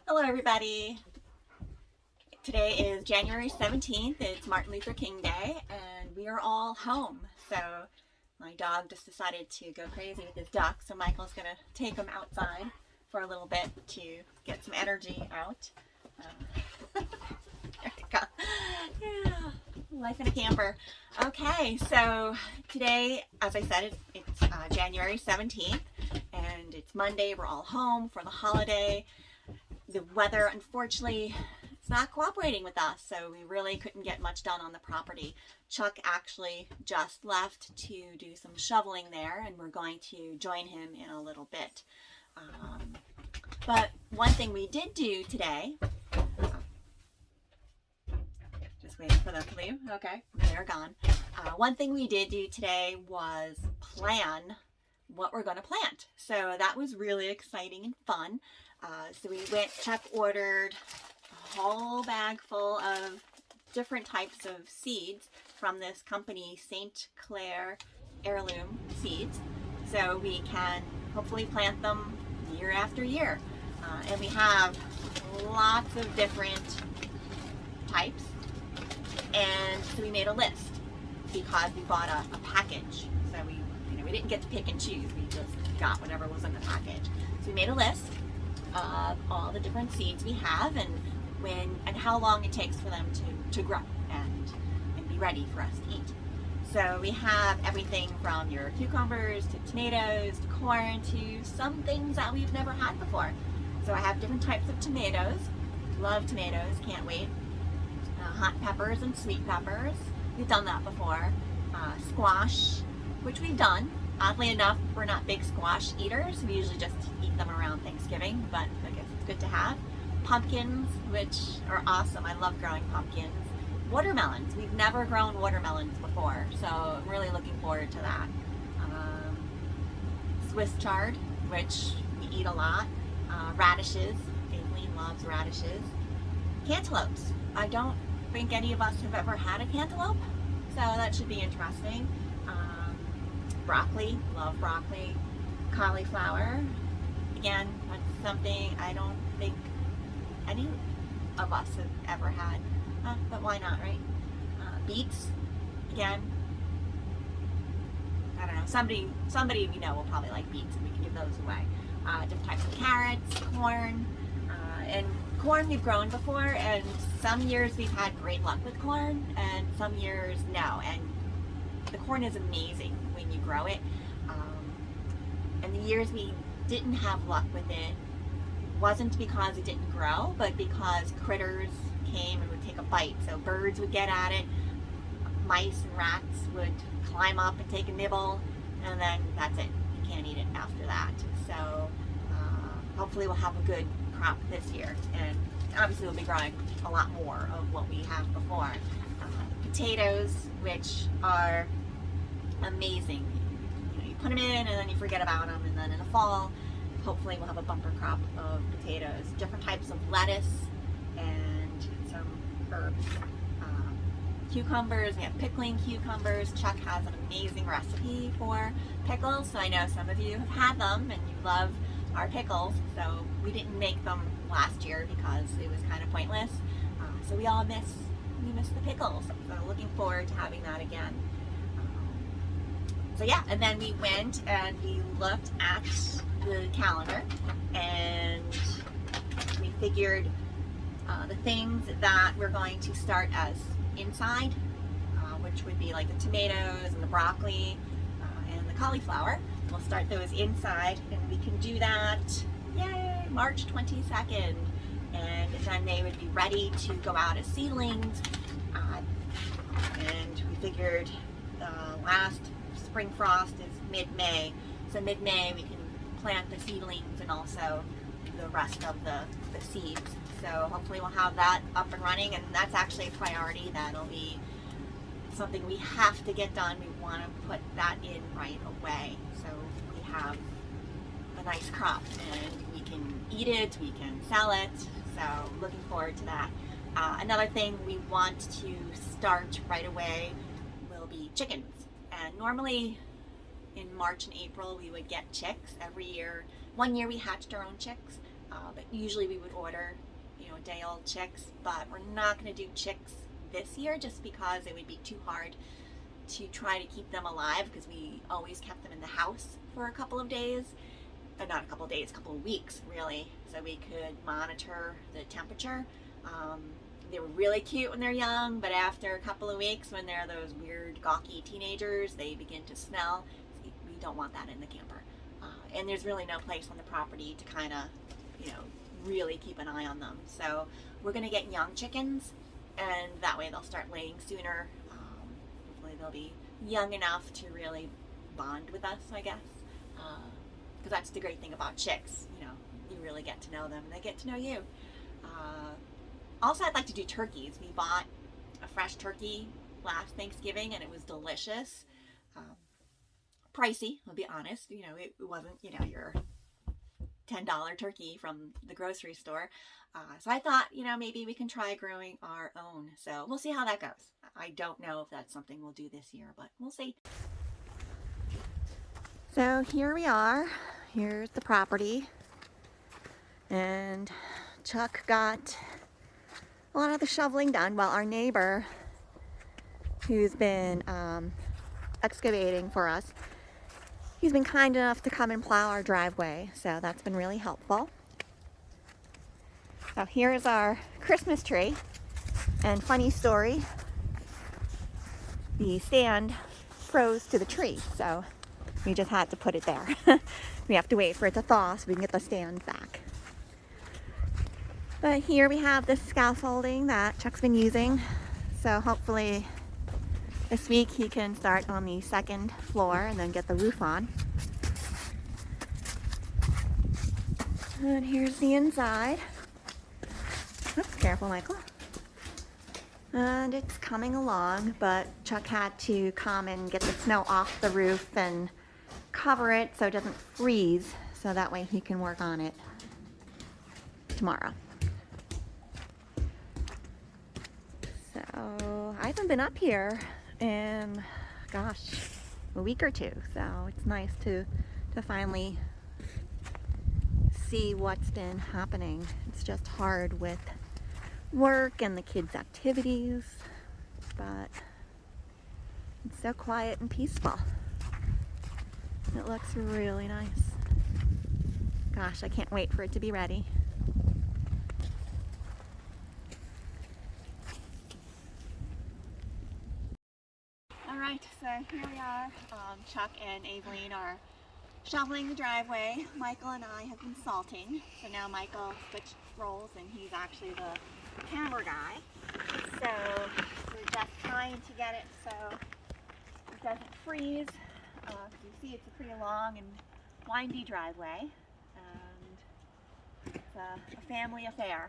Hello everybody. Today is January 17th. It's Martin Luther King Day and we are all home. So my dog just decided to go crazy with his duck, so Michael's going to take him outside for a little bit to get some energy out. There you go. Yeah, life in a camper. Okay, so today, as I said, it's January 17th and it's Monday. We're all home for the holiday. The weather, unfortunately, it's not cooperating with us, so we really couldn't get much done on the property. Chuck actually just left to do some shoveling there, and we're going to join him in a little bit. But one thing we did do today, just waiting for them to leave. Okay, they're gone. One thing we did do today was plan what we're going to plant. So that was really exciting and fun. So we went, Chuck ordered a whole bag full of different types of seeds from this company, St. Clair Heirloom Seeds. So we can hopefully plant them year after year. And we have lots of different types. And so we made a list because we bought a package. So we didn't get to pick and choose. We just got whatever was in the package. So we made a list of all the different seeds we have and how long it takes for them to grow and be ready for us to eat. So we have everything from your cucumbers to tomatoes to corn to some things that we've never had before. So I have different types of tomatoes. Love tomatoes, can't wait. Hot peppers and sweet peppers. We've done that before. Squash, which we've done. Oddly enough, we're not big squash eaters. We usually just eat them around Thanksgiving, but I guess it's good to have. Pumpkins, which are awesome. I love growing pumpkins. Watermelons. We've never grown watermelons before, so I'm really looking forward to that. Swiss chard, which we eat a lot. Radishes. Aileen loves radishes. Cantaloupes. I don't think any of us have ever had a cantaloupe, so that should be interesting. Broccoli, love broccoli. Cauliflower, again, that's something I don't think any of us have ever had, but why not, right? Beets, again, I don't know, somebody we know will probably like beets and we can give those away. Different types of carrots, corn, and corn we've grown before, and some years we've had great luck with corn and some years no, and the corn is amazing when you grow it. And the years we didn't have luck with it wasn't because it didn't grow, but because critters came and would take a bite. So birds would get at it, mice and rats would climb up and take a nibble, and then that's it. You can't eat it after that. So hopefully we'll have a good crop this year, and obviously we'll be growing a lot more of what we have before. Potatoes, which are amazing. You put them in and then you forget about them, and then in the fall hopefully we'll have a bumper crop of potatoes. Different types of lettuce and some herbs. Cucumbers, we have pickling cucumbers. Chuck has an amazing recipe for pickles, so I know some of you have had them and you love our pickles. So we didn't make them last year because it was kind of pointless. So we miss the pickles. So looking forward to having that again. So yeah, and then we went and we looked at the calendar and we figured the things that we're going to start as inside, which would be like the tomatoes and the broccoli and the cauliflower. We'll start those inside, and we can do that, yay, March 22nd. And then they would be ready to go out as seedlings. And we figured the last spring frost is mid-May. So mid-May we can plant the seedlings and also the rest of the seeds. So hopefully we'll have that up and running, and that's actually a priority. That'll be something we have to get done. We want to put that in right away so we have a nice crop and we can eat it, we can sell it. So looking forward to that. Another thing we want to start right away will be chickens. And normally in March and April we would get chicks every year. One year we hatched our own chicks, but usually we would order, you know, day-old chicks, but we're not going to do chicks this year just because it would be too hard to try to keep them alive, because we always kept them in the house for a couple of days, not a couple of days, a couple of weeks really, so we could monitor the temperature. They were really cute when they're young, but after a couple of weeks, when they're those weird gawky teenagers, they begin to smell. We don't want that in the camper. And there's really no place on the property to kind of, you know, really keep an eye on them. So we're going to get young chickens, and that way they'll start laying sooner. Hopefully they'll be young enough to really bond with us, I guess. Because that's the great thing about chicks, you know, you really get to know them and they get to know you. Also, I'd like to do turkeys. We bought a fresh turkey last Thanksgiving and it was delicious. Pricey, I'll be honest. You know, it wasn't, you know, your $10 turkey from the grocery store. So I thought, you know, maybe we can try growing our own. So we'll see how that goes. I don't know if that's something we'll do this year, but we'll see. So here we are. Here's the property. And Chuck got a lot of the shoveling done while our neighbor, who's been excavating for us, he's been kind enough to come and plow our driveway, so that's been really helpful. So here's our Christmas tree, and funny story, the stand froze to the tree, so we just had to put it there. We have to wait for it to thaw so we can get the stand back. But here we have this scaffolding that Chuck's been using, so hopefully this week he can start on the second floor and then get the roof on. And here's the inside. Oops, careful, Michael. And it's coming along, but Chuck had to come and get the snow off the roof and cover it so it doesn't freeze, so that way he can work on it tomorrow. So I haven't been up here in, gosh, a week or two, so it's nice to finally see what's been happening. It's just hard with work and the kids' activities, but it's so quiet and peaceful. It looks really nice. Gosh, I can't wait for it to be ready. Alright, so here we are. Chuck and Aveline are shoveling the driveway. Michael and I have been salting. So now Michael switched roles and he's actually the camera guy. So we're just trying to get it so it doesn't freeze. You see it's a pretty long and windy driveway. And it's a family affair.